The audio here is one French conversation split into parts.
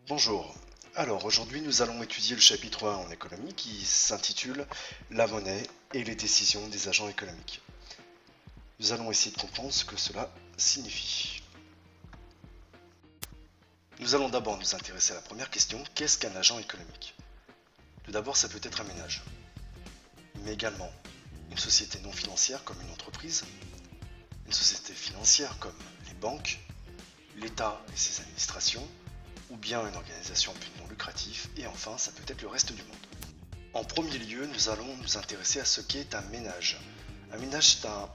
Bonjour. Alors aujourd'hui nous allons étudier le chapitre 1 en économie qui s'intitule La monnaie et les décisions des agents économiques. Nous allons essayer de comprendre ce que cela signifie. Nous allons d'abord nous intéresser à la première question, qu'est-ce qu'un agent économique? Tout d'abord ça peut être un ménage, mais également une société non financière comme une entreprise, une société financière comme les banques, l'État et ses administrations, ou bien une organisation à but non lucratif, et enfin ça peut être le reste du monde. En premier lieu, nous allons nous intéresser à ce qu'est un ménage. Un ménage, c'est un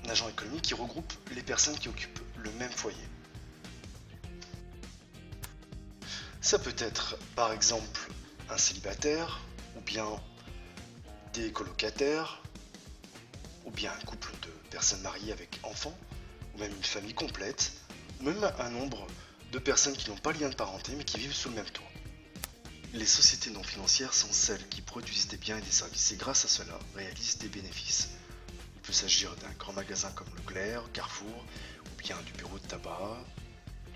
agent économique qui regroupe les personnes qui occupent le même foyer. Ça peut être par exemple un célibataire, ou bien des colocataires, ou bien un couple de personnes mariées avec enfants, ou même une famille complète, ou même un nombre de personnes qui n'ont pas lien de parenté mais qui vivent sous le même toit. Les sociétés non financières sont celles qui produisent des biens et des services et grâce à cela réalisent des bénéfices. Il peut s'agir d'un grand magasin comme Leclerc, Carrefour, ou bien du bureau de tabac,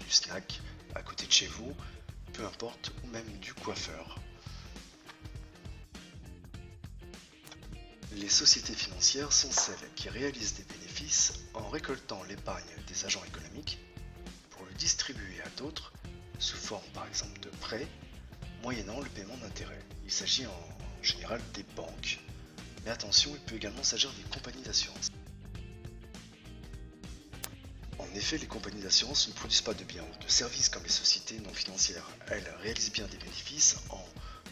du snack à côté de chez vous, peu importe, ou même du coiffeur. Les sociétés financières sont celles qui réalisent des bénéfices en récoltant l'épargne des agents économiques pour le distribuer à d'autres sous forme par exemple de prêts, moyennant le paiement d'intérêts. Il s'agit en général des banques, mais attention, il peut également s'agir des compagnies d'assurance. En effet, les compagnies d'assurance ne produisent pas de biens ou de services comme les sociétés non financières. Elles réalisent bien des bénéfices en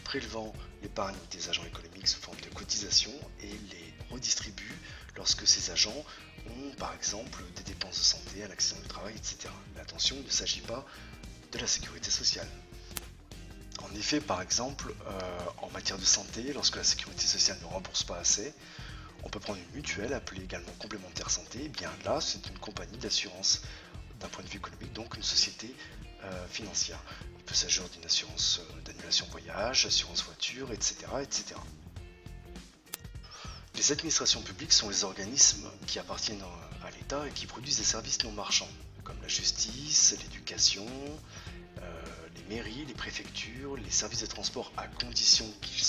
prélevant l'épargne des agents économiques sous forme de cotisations et les redistribuent lorsque ces agents ont par exemple des dépenses de santé, un accident du travail, etc. Mais attention, il ne s'agit pas de la sécurité sociale. En effet, par exemple, en matière de santé, lorsque la sécurité sociale ne rembourse pas assez, on peut prendre une mutuelle, appelée également complémentaire santé, et bien là, c'est une compagnie d'assurance d'un point de vue économique, donc une société financière. Il peut s'agir d'une assurance d'annulation voyage, assurance voiture, etc., etc. Les administrations publiques sont les organismes qui appartiennent à l'État et qui produisent des services non marchands, comme la justice, l'éducation, les mairies, les préfectures, les services de transport à condition qu'ils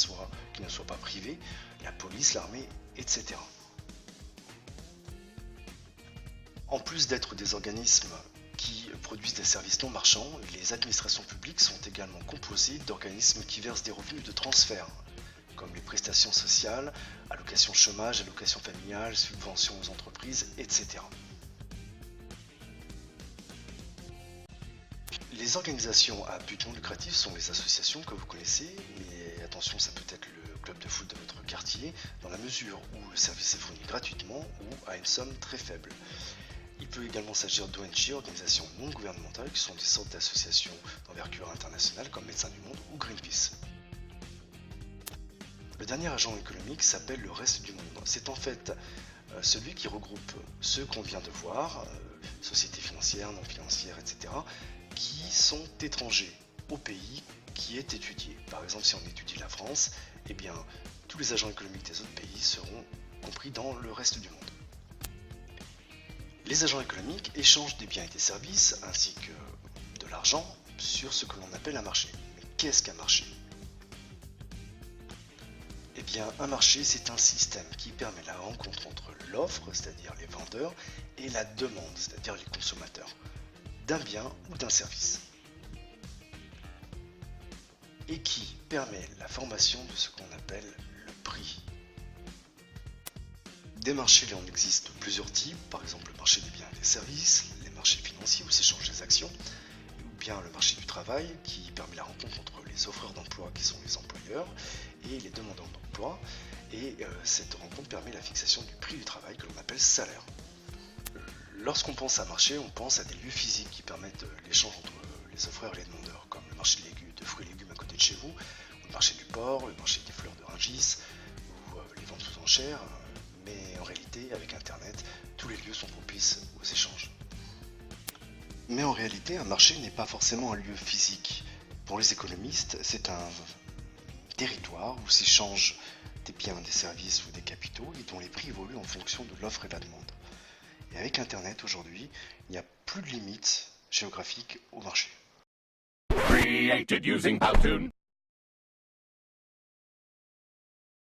ne soient pas privés, la police, l'armée, etc. En plus d'être des organismes qui produisent des services non marchands, les administrations publiques sont également composées d'organismes qui versent des revenus de transfert, comme les prestations sociales, allocations chômage, allocations familiales, subventions aux entreprises, etc. Les organisations à but non lucratif sont les associations que vous connaissez, mais attention, ça peut être le club de foot de votre quartier, dans la mesure où le service est fourni gratuitement ou à une somme très faible. Il peut également s'agir d'ONG, organisations non gouvernementales, qui sont des sortes d'associations d'envergure internationale comme Médecins du Monde ou Greenpeace. Le dernier agent économique s'appelle le reste du monde. C'est en fait celui qui regroupe ceux qu'on vient de voir, sociétés financières, non financières, etc., qui sont étrangers au pays qui est étudié. Par exemple, si on étudie la France, eh bien, tous les agents économiques des autres pays seront compris dans le reste du monde. Les agents économiques échangent des biens et des services, ainsi que de l'argent, sur ce que l'on appelle un marché. Mais qu'est-ce qu'un marché? Eh bien, un marché, c'est un système qui permet la rencontre entre l'offre, c'est-à-dire les vendeurs, et la demande, c'est-à-dire les consommateurs, d'un bien ou d'un service. Et qui permet la formation de ce qu'on appelle le prix. Des marchés, il en existe plusieurs types, par exemple le marché des biens et des services, les marchés financiers où s'échangent des actions, ou bien le marché du travail qui permet la rencontre entre les offreurs d'emploi qui sont les employeurs et les demandeurs d'emploi, et cette rencontre permet la fixation du prix du travail que l'on appelle salaire. Lorsqu'on pense à marché, on pense à des lieux physiques qui permettent l'échange entre les offreurs et les demandeurs, comme le marché de fruits et légumes à côté de chez vous, ou le marché du porc, le marché des fleurs de Rungis, ou les ventes aux enchères, mais en réalité, avec Internet, tous les lieux sont propices aux échanges. Mais en réalité, un marché n'est pas forcément un lieu physique. Pour les économistes, c'est un territoire où s'échangent des biens, des services ou des capitaux et dont les prix évoluent en fonction de l'offre et de la demande. Et avec Internet aujourd'hui, il n'y a plus de limite géographique au marché. created using Powtoon.